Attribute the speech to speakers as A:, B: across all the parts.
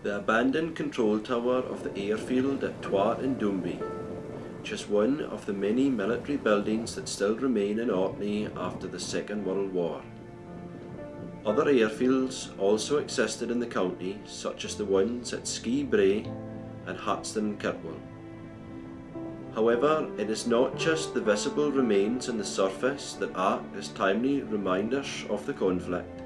A: The abandoned control tower of the airfield at Twat in Doomby, just one of the many military buildings that still remain in Orkney after the Second World War. Other airfields also existed in the county, such as the ones at Skee Bray and Hatston and Kirkwall. However, it is not just the visible remains on the surface that act as timely reminders of the conflict.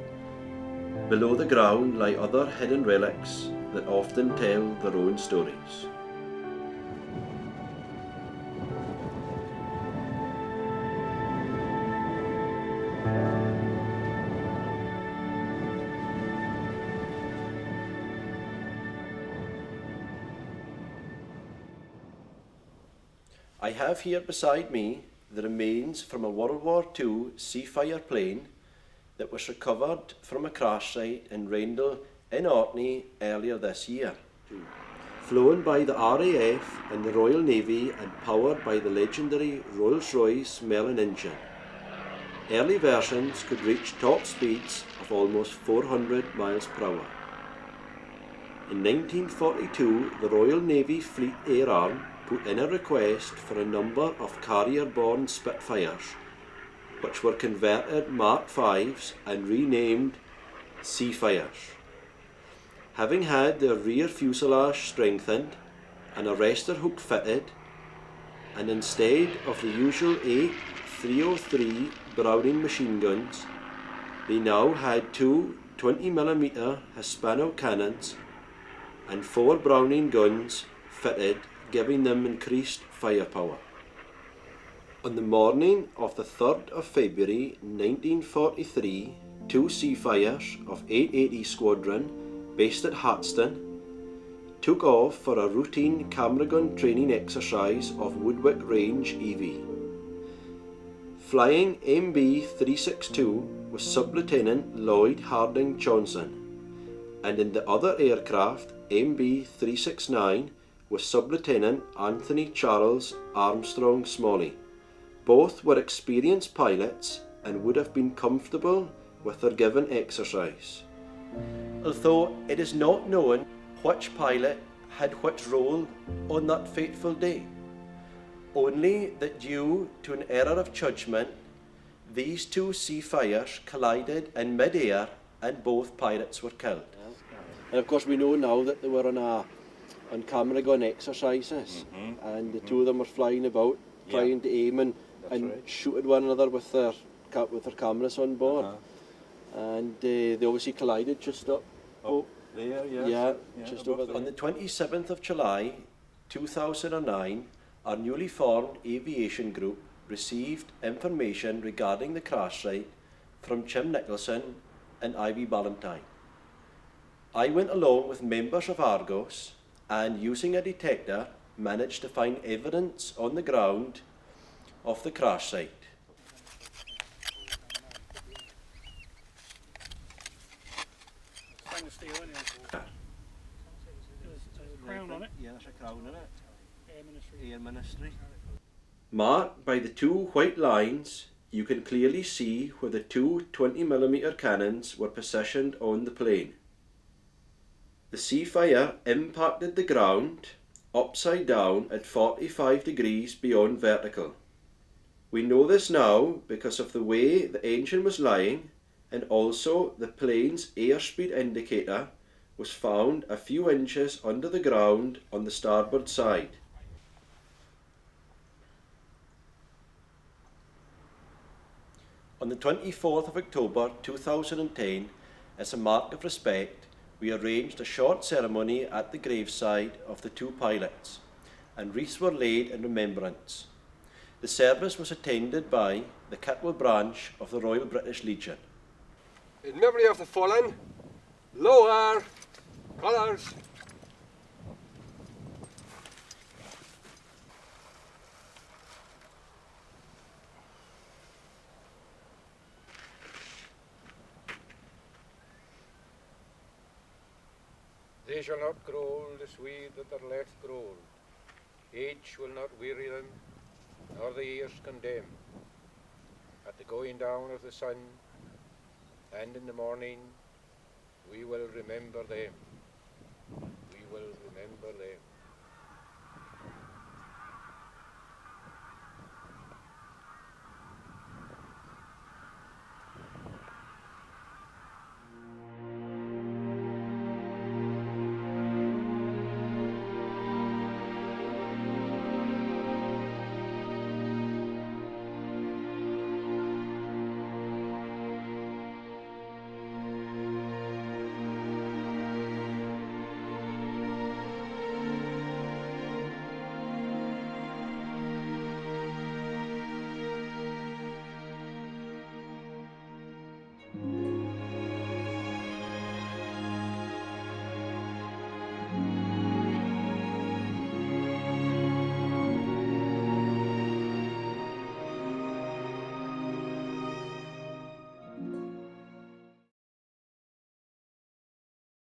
A: Below the ground lie other hidden relics that often tell their own stories. I have here beside me the remains from a World War II Seafire plane that was recovered from a crash site in Rendell in Orkney earlier this year. Flown by the RAF and the Royal Navy and powered by the legendary Rolls-Royce Merlin engine. Early versions could reach top speeds of almost 400 miles per hour. In 1942, the Royal Navy Fleet Air Arm put in a request for a number of carrier-borne Spitfires, which were converted Mark V's and renamed Seafires. Having had their rear fuselage strengthened and a arrestor hook fitted, and instead of the usual 8 .303 Browning machine guns, they now had two 20mm Hispano cannons and 4 Browning guns fitted, giving them increased firepower. On the morning of the 3rd of February 1943, two Seafires of 880 Squadron, based at Hatston, took off for a routine camera gun training exercise off Woodwick Range EV. Flying MB-362 was Sub-Lieutenant Lloyd Harding Johnson, and in the other aircraft, MB-369, was Sub-Lieutenant Anthony Charles Armstrong Smalley. Both were experienced pilots and would have been comfortable with their given exercise. Although it is not known which pilot had which role on that fateful day, only that due to an error of judgment, these two Seafires collided in mid-air and both pilots were killed. And of course we know now that they were on camera gun exercises, and the two of them were flying about trying to aim and shoot at one another with their cameras on board. And they obviously collided just up
B: there,
A: just over there. On the 27th of July 2009, our newly formed aviation group received information regarding the crash site from Jim Nicholson and Ivy Ballantyne. I went along with members of Argos and, using a detector, managed to find evidence on the ground of the crash site.
C: Crown on it.
A: Yeah, there's a crown on it.
C: Air
A: Ministry. Marked by the two white lines, you can clearly see where the two 20mm cannons were positioned on the plane. The Seafire impacted the ground upside down at 45 degrees beyond vertical. We know this now because of the way the engine was lying, and also the plane's airspeed indicator was found a few inches under the ground on the starboard side. On the 24th of October 2010, as a mark of respect, we arranged a short ceremony at the graveside of the two pilots, and wreaths were laid in remembrance. The service was attended by the Kirkwall branch of the Royal British Legion.
D: In memory of the fallen, lower colours. They shall not grow old as we that are left grow old. Age will not weary them, nor the years condemn. At the going down of the sun, and in the morning, we will remember them. will remember them.